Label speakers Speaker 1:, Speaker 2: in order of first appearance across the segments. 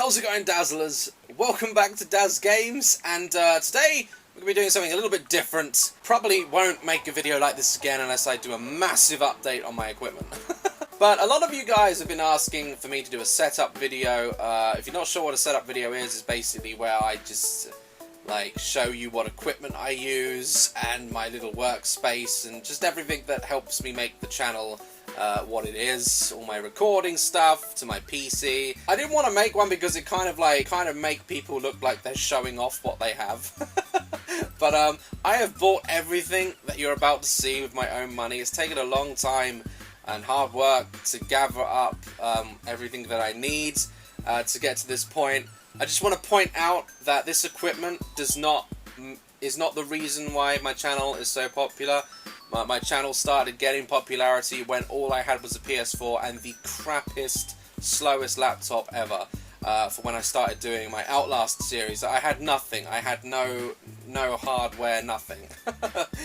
Speaker 1: How's it going, Dazzlers? Welcome back to Daz Games, and today we're going to be doing something a little bit different. Probably won't make a video like this again unless I do a massive update on my equipment. But a lot of you guys have been asking for me to do a setup video. If you're not sure what a setup video is, it's basically where I just like show you what equipment I use and my little workspace and just everything that helps me make the channel what it is, all my recording stuff to my PC. I didn't want to make one because it kind of make people look like they're showing off what they have. But I have bought everything that you're about to see with my own money. It's taken a long time and hard work to gather up everything that I need to get to this point. I just want to point out that this equipment is not the reason why my channel is so popular. My channel started getting popularity when all I had was a PS4 and the crappiest, slowest laptop ever. For when I started doing my Outlast series, I had nothing. I had no hardware, nothing.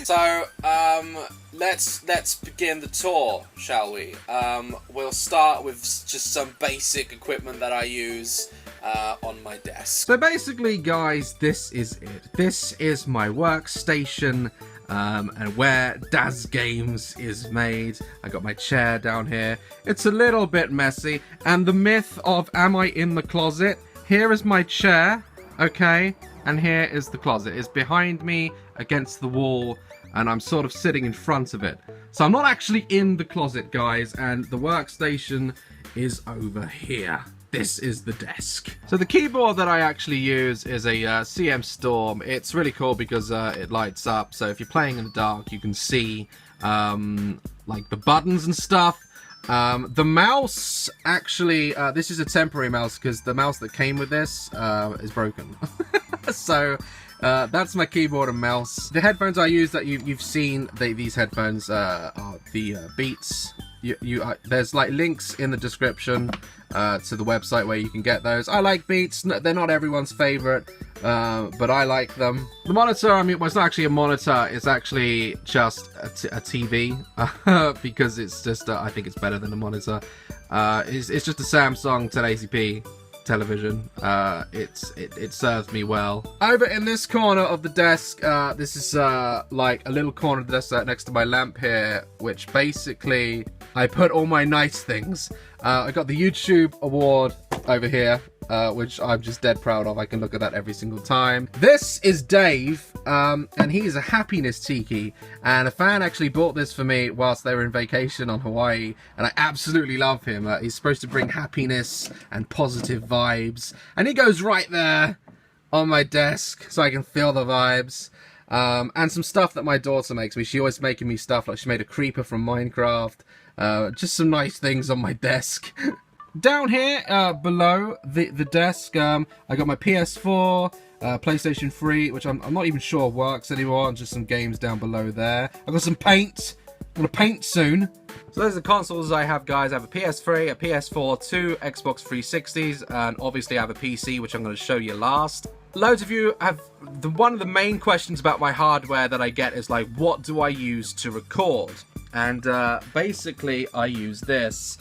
Speaker 1: So let's begin the tour, shall we? We'll start with just some basic equipment that I use on my desk.
Speaker 2: So basically, guys, this is it. This is my workstation. And where Daz Games is made. I got my chair down here. It's a little bit messy. And the myth of am I in the closet? Here is my chair, okay? And here is the closet. It's behind me against the wall, and I'm sort of sitting in front of it. So I'm not actually in the closet, guys, and the workstation is over here. This is the desk. So the keyboard that I actually use is a CM Storm. It's really cool because it lights up. So if you're playing in the dark, you can see like the buttons and stuff. The mouse, actually, this is a temporary mouse because the mouse that came with this is broken. So that's my keyboard and mouse. The headphones I use that you've seen, these headphones are the Beats. There's like links in the description to the website where you can get those. I like Beats. They're not everyone's favorite, but I like them. The monitor, I mean, well, it's not actually a monitor. It's actually just a TV because it's just I think it's better than a monitor. It's just a Samsung 1080p television. It serves me well. Over in this corner of the desk, this is like a little corner of the desk next to my lamp here, which basically I put all my nice things. I got the YouTube award over here, which I'm just dead proud of. I can look at that every single time. This is Dave, and he is a happiness tiki, and a fan actually bought this for me whilst they were in vacation on Hawaii, and I absolutely love him. He's supposed to bring happiness and positive vibes, and he goes right there on my desk so I can feel the vibes. And some stuff that my daughter makes me. She always making me stuff, like she made a creeper from Minecraft. Just some nice things on my desk. Down here, below the desk, I got my PS4, PlayStation 3, which I'm not even sure works anymore, and just some games down below there. I've got some paint. I'm gonna paint soon. So those are the consoles I have, guys. I have a PS3, a PS4, 2 Xbox 360s, and obviously I have a PC, which I'm going to show you last. Loads of you have... One of the main questions about my hardware that I get is like, what do I use to record? And basically I use this.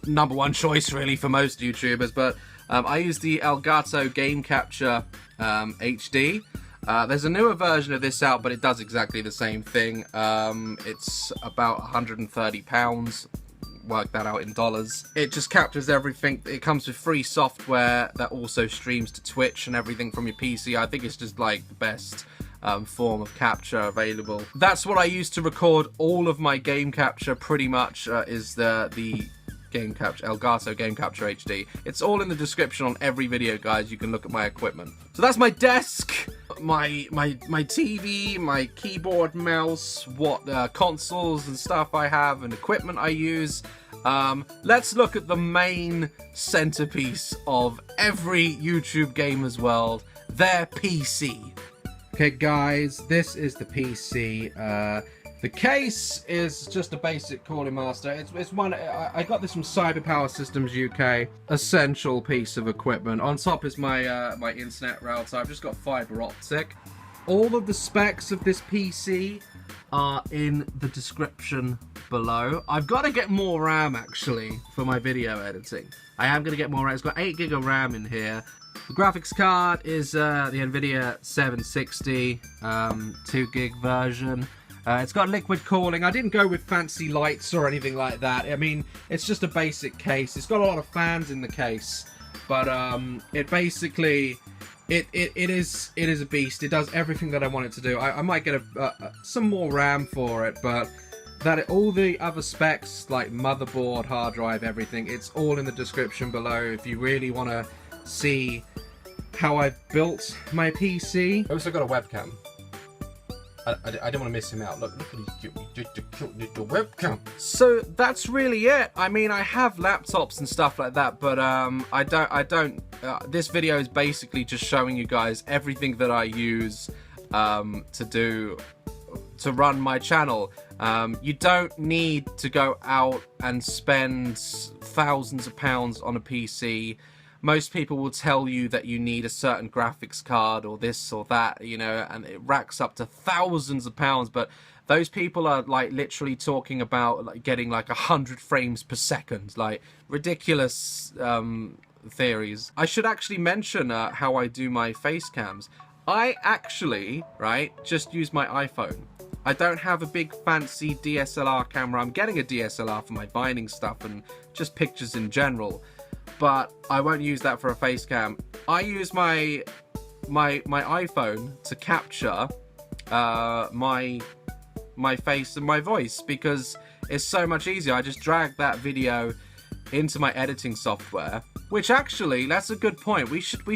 Speaker 2: Number one choice really for most YouTubers, but I use the Elgato Game Capture HD. There's a newer version of this out, but it does exactly the same thing. It's about £130. Work that out in dollars. It just captures everything. It comes with free software that also streams to Twitch and everything from your PC. I think it's just like the best form of capture available. That's what I use to record all of my game capture, pretty much, is the Game Capture, Elgato Game Capture HD. It's all in the description on every video, guys. You can look at my equipment. So that's my desk, my TV, my keyboard, mouse, what consoles and stuff I have and equipment I use. Let's look at the main centerpiece of every YouTube gamer's world, their PC. Okay, guys, this is the PC. The case is just a basic Cooling Master. It's one I got this from Cyberpower Systems UK. Essential piece of equipment. On top is my my internet router. I've just got fiber optic. All of the specs of this PC are in the description below. I've got to get more RAM actually for my video editing. I am going to get more RAM. It's got 8 GB of RAM in here. The graphics card is the Nvidia 760 2 gig version. It's got liquid cooling. I didn't go with fancy lights or anything like that. I mean, it's just a basic case. It's got a lot of fans in the case, but it basically it is a beast. It does everything that I want it to do. I might get some more RAM for it, but all the other specs like motherboard, hard drive, everything, it's all in the description below if you really want to see how I built my PC. I also got a webcam. I don't want to miss him out. Look at the webcam. So that's really it. I mean, I have laptops and stuff like that, but I don't. This video is basically just showing you guys everything that I use to run my channel. You don't need to go out and spend thousands of pounds on a PC. Most people will tell you that you need a certain graphics card or this or that, you know, and it racks up to thousands of pounds. But those people are like literally talking about like getting like 100 frames per second, like ridiculous theories. I should actually mention how I do my face cams. I actually, just use my iPhone. I don't have a big fancy DSLR camera. I'm getting a DSLR for my binding stuff and just pictures in general. But I won't use that for a face cam. I use my iPhone to capture my face and my voice because it's so much easier. I just drag that video into my editing software, which actually, that's a good point. We should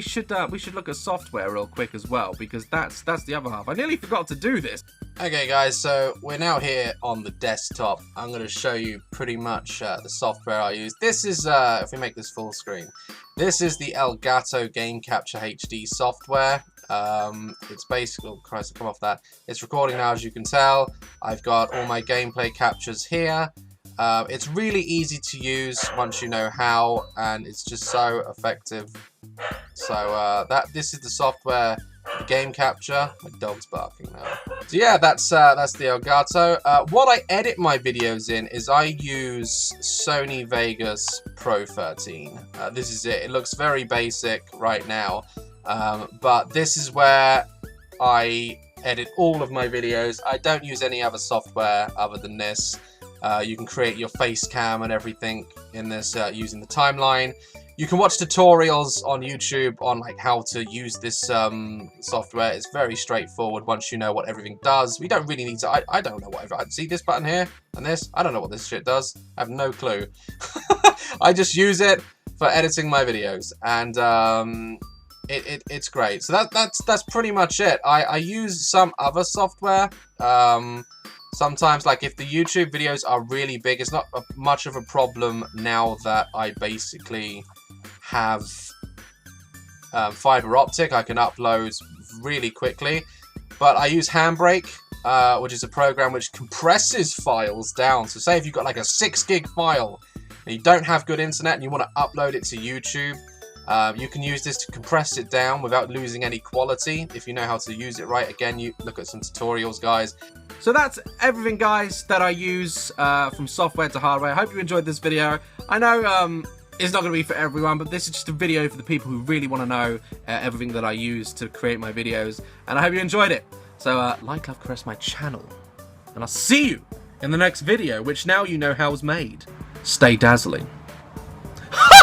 Speaker 2: look at software real quick as well, because that's the other half. I nearly forgot to do this.
Speaker 1: Okay guys, so we're now here on the desktop. I'm going to show you pretty much the software I use. This is, if we make this full screen, this is the Elgato Game Capture HD software. It's basically, oh Christ, I'll come off that. It's recording now, as you can tell. I've got all my gameplay captures here. It's really easy to use once you know how, and it's just so effective. So this is the software, the game capture. My dog's barking now. So yeah, that's the Elgato. What I edit my videos in is I use Sony Vegas Pro 13. This is it. It looks very basic right now, but this is where I edit all of my videos. I don't use any other software other than this. You can create your face cam and everything in this using the timeline. You can watch tutorials on YouTube on like how to use this software. It's very straightforward once you know what everything does. We don't really need to. I don't know what I see this button here and this. I don't know what this shit does. I have no clue. I just use it for editing my videos, and it's great. So that's pretty much it. I use some other software. Sometimes, like if the YouTube videos are really big, it's not much of a problem now that I basically have fiber optic. I can upload really quickly, but I use Handbrake, which is a program which compresses files down. So say if you've got like a 6 gig file and you don't have good internet and you want to upload it to YouTube, you can use this to compress it down without losing any quality if you know how to use it right. Again, you look at some tutorials, guys.
Speaker 2: So that's everything, guys, that I use from software to hardware. I hope you enjoyed this video. I know it's not going to be for everyone, but this is just a video for the people who really want to know everything that I use to create my videos. And I hope you enjoyed it. So like, love, caress my channel. And I'll see you in the next video, which now you know how it's made. Stay dazzling.